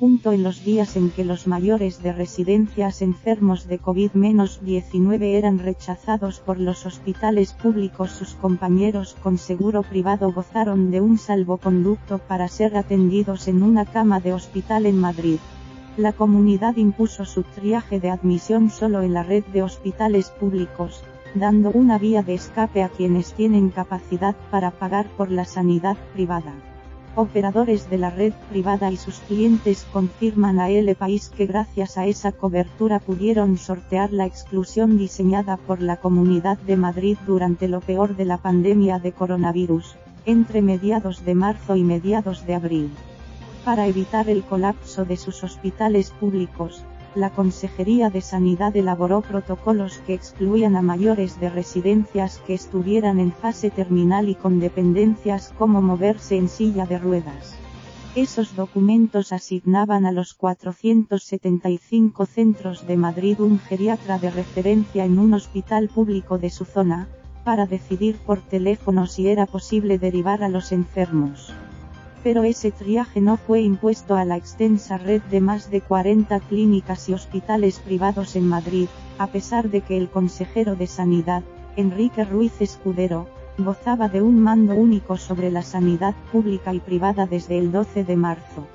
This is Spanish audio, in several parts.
En los días en que los mayores de residencias enfermos de COVID-19 eran rechazados por los hospitales públicos, sus compañeros con seguro privado gozaron de un salvoconducto para ser atendidos en una cama de hospital en Madrid. La comunidad impuso su triaje de admisión solo en la red de hospitales públicos, dando una vía de escape a quienes tienen capacidad para pagar por la sanidad privada. Operadores de la red privada y sus clientes confirman a El País que gracias a esa cobertura pudieron sortear la exclusión diseñada por la Comunidad de Madrid durante lo peor de la pandemia de coronavirus, entre mediados de marzo y mediados de abril. Para evitar el colapso de sus hospitales públicos, la Consejería de Sanidad elaboró protocolos que excluían a mayores de residencias que estuvieran en fase terminal y con dependencias como moverse en silla de ruedas. Esos documentos asignaban a los 475 centros de Madrid un geriatra de referencia en un hospital público de su zona, para decidir por teléfono si era posible derivar a los enfermos. Pero ese triaje no fue impuesto a la extensa red de más de 40 clínicas y hospitales privados en Madrid, a pesar de que el consejero de Sanidad, Enrique Ruiz Escudero, gozaba de un mando único sobre la sanidad pública y privada desde el 12 de marzo.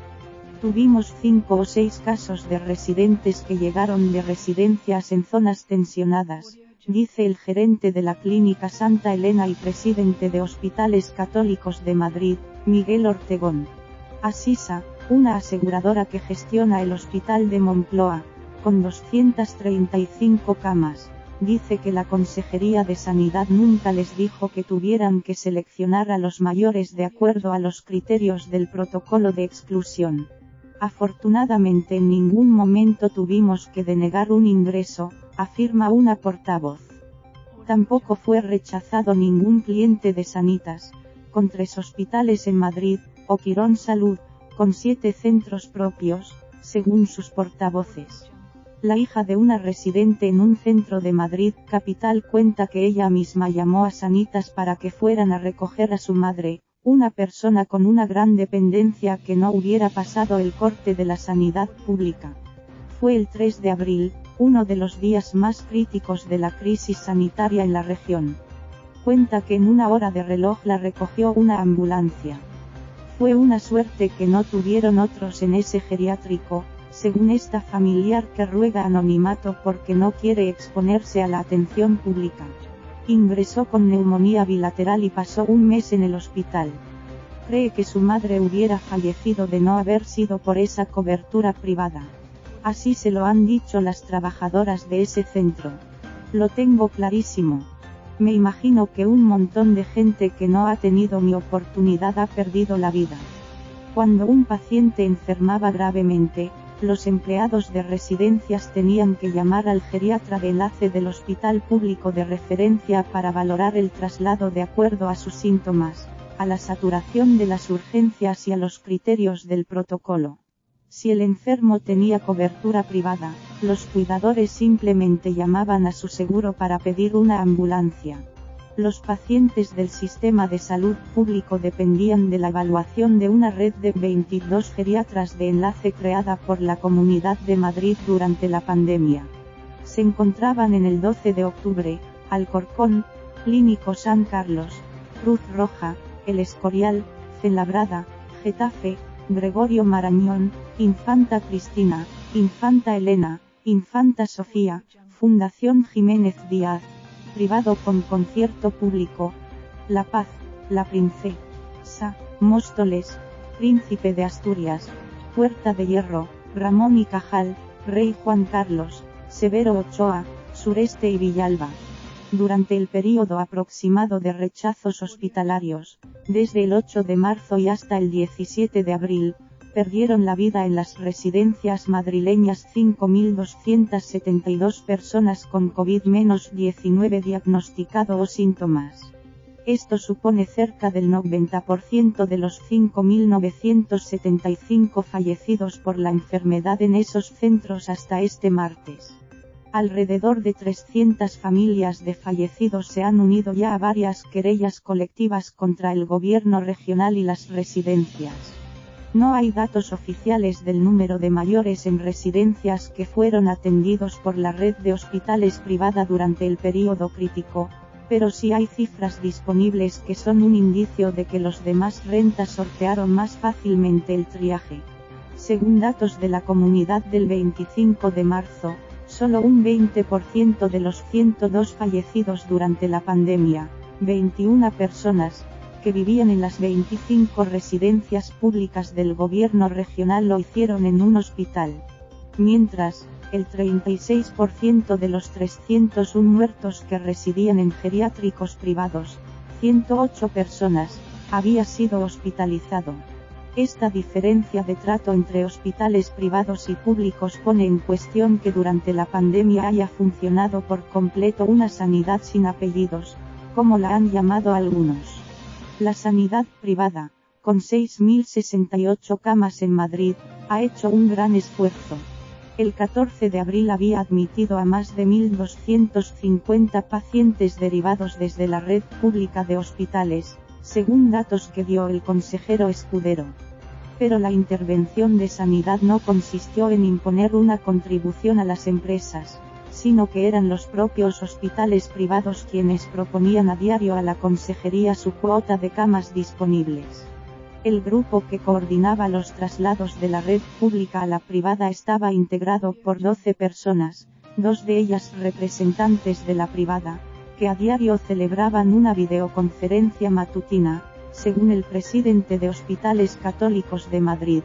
Tuvimos 5 o 6 casos de residentes que llegaron de residencias en zonas tensionadas, dice el gerente de la Clínica Santa Elena y presidente de Hospitales Católicos de Madrid, Miguel Ortegón. Asisa, una aseguradora que gestiona el Hospital de Moncloa, con 235 camas, dice que la Consejería de Sanidad nunca les dijo que tuvieran que seleccionar a los mayores de acuerdo a los criterios del protocolo de exclusión. Afortunadamente en ningún momento tuvimos que denegar un ingreso, afirma una portavoz. Tampoco fue rechazado ningún cliente de Sanitas, con 3 hospitales en Madrid, o Quirón Salud, con 7 centros propios, según sus portavoces. La hija de una residente en un centro de Madrid capital cuenta que ella misma llamó a Sanitas para que fueran a recoger a su madre, una persona con una gran dependencia que no hubiera pasado el corte de la sanidad pública. Fue el 3 de abril, uno de los días más críticos de la crisis sanitaria en la región. Cuenta que en una hora de reloj la recogió una ambulancia. Fue una suerte que no tuvieron otros en ese geriátrico, según esta familiar que ruega anonimato porque no quiere exponerse a la atención pública. Ingresó con neumonía bilateral y pasó un mes en el hospital. Cree que su madre hubiera fallecido de no haber sido por esa cobertura privada. Así se lo han dicho las trabajadoras de ese centro. Lo tengo clarísimo. Me imagino que un montón de gente que no ha tenido mi oportunidad ha perdido la vida. Cuando un paciente enfermaba gravemente, los empleados de residencias tenían que llamar al geriatra de enlace del hospital público de referencia para valorar el traslado de acuerdo a sus síntomas, a la saturación de las urgencias y a los criterios del protocolo. Si el enfermo tenía cobertura privada, los cuidadores simplemente llamaban a su seguro para pedir una ambulancia. Los pacientes del sistema de salud público dependían de la evaluación de una red de 22 geriatras de enlace creada por la Comunidad de Madrid durante la pandemia. Se encontraban en el 12 de octubre, Alcorcón, Clínico San Carlos, Cruz Roja, El Escorial, Fuenlabrada, Getafe, Gregorio Marañón, Infanta Cristina, Infanta Elena, Infanta Sofía, Fundación Jiménez Díaz, privado con concierto público, La Paz, La Princesa, Móstoles, Príncipe de Asturias, Puerta de Hierro, Ramón y Cajal, Rey Juan Carlos, Severo Ochoa, Sureste y Villalba. Durante el período aproximado de rechazos hospitalarios, desde el 8 de marzo y hasta el 17 de abril, perdieron la vida en las residencias madrileñas 5.272 personas con COVID-19 diagnosticado o síntomas. Esto supone cerca del 90% de los 5.975 fallecidos por la enfermedad en esos centros hasta este martes. Alrededor de 300 familias de fallecidos se han unido ya a varias querellas colectivas contra el gobierno regional y las residencias. No hay datos oficiales del número de mayores en residencias que fueron atendidos por la red de hospitales privada durante el período crítico, pero sí hay cifras disponibles que son un indicio de que los demás rentas sortearon más fácilmente el triaje. Según datos de la comunidad del 25 de marzo, solo un 20% de los 102 fallecidos durante la pandemia, 21 personas, que vivían en las 25 residencias públicas del gobierno regional lo hicieron en un hospital. Mientras, el 36% de los 301 muertos que residían en geriátricos privados, 108 personas, había sido hospitalizado. Esta diferencia de trato entre hospitales privados y públicos pone en cuestión que durante la pandemia haya funcionado por completo una sanidad sin apellidos, como la han llamado algunos. La sanidad privada, con 6.068 camas en Madrid, ha hecho un gran esfuerzo. El 14 de abril había admitido a más de 1.250 pacientes derivados desde la red pública de hospitales, según datos que dio el consejero Escudero. Pero la intervención de sanidad no consistió en imponer una contribución a las empresas, sino que eran los propios hospitales privados quienes proponían a diario a la consejería su cuota de camas disponibles. El grupo que coordinaba los traslados de la red pública a la privada estaba integrado por 12 personas, 2 de ellas representantes de la privada, que a diario celebraban una videoconferencia matutina, según el presidente de Hospitales Católicos de Madrid.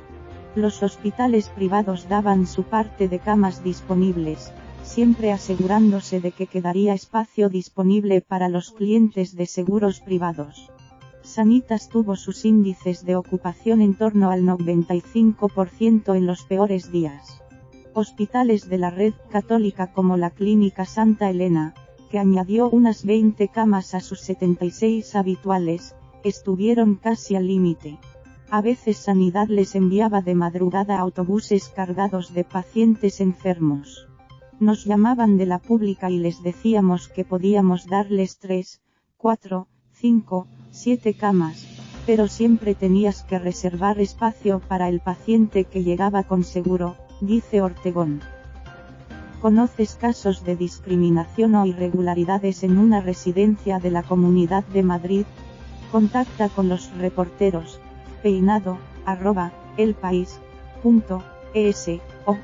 Los hospitales privados daban su parte de camas disponibles, siempre asegurándose de que quedaría espacio disponible para los clientes de seguros privados. Sanitas tuvo sus índices de ocupación en torno al 95% en los peores días. Hospitales de la red católica como la Clínica Santa Elena, que añadió unas 20 camas a sus 76 habituales, estuvieron casi al límite. A veces Sanidad les enviaba de madrugada autobuses cargados de pacientes enfermos. Nos llamaban de la pública y les decíamos que podíamos darles 3, 4, 5, 7 camas, pero siempre tenías que reservar espacio para el paciente que llegaba con seguro, dice Ortegón. ¿Conoces casos de discriminación o irregularidades en una residencia de la Comunidad de Madrid? Contacta con los reporteros, peinado@elpaís.es, o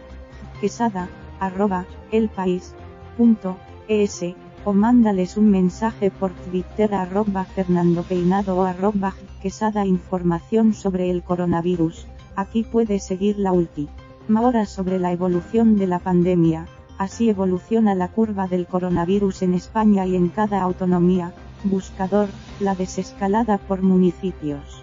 quesada@elpaís.es, o mándales un mensaje por Twitter @FernandoPeinado o @quesada. Información sobre el coronavirus. Aquí puedes seguir la última hora sobre la evolución de la pandemia. Así evoluciona la curva del coronavirus en España y en cada autonomía. Buscador, la desescalada por municipios.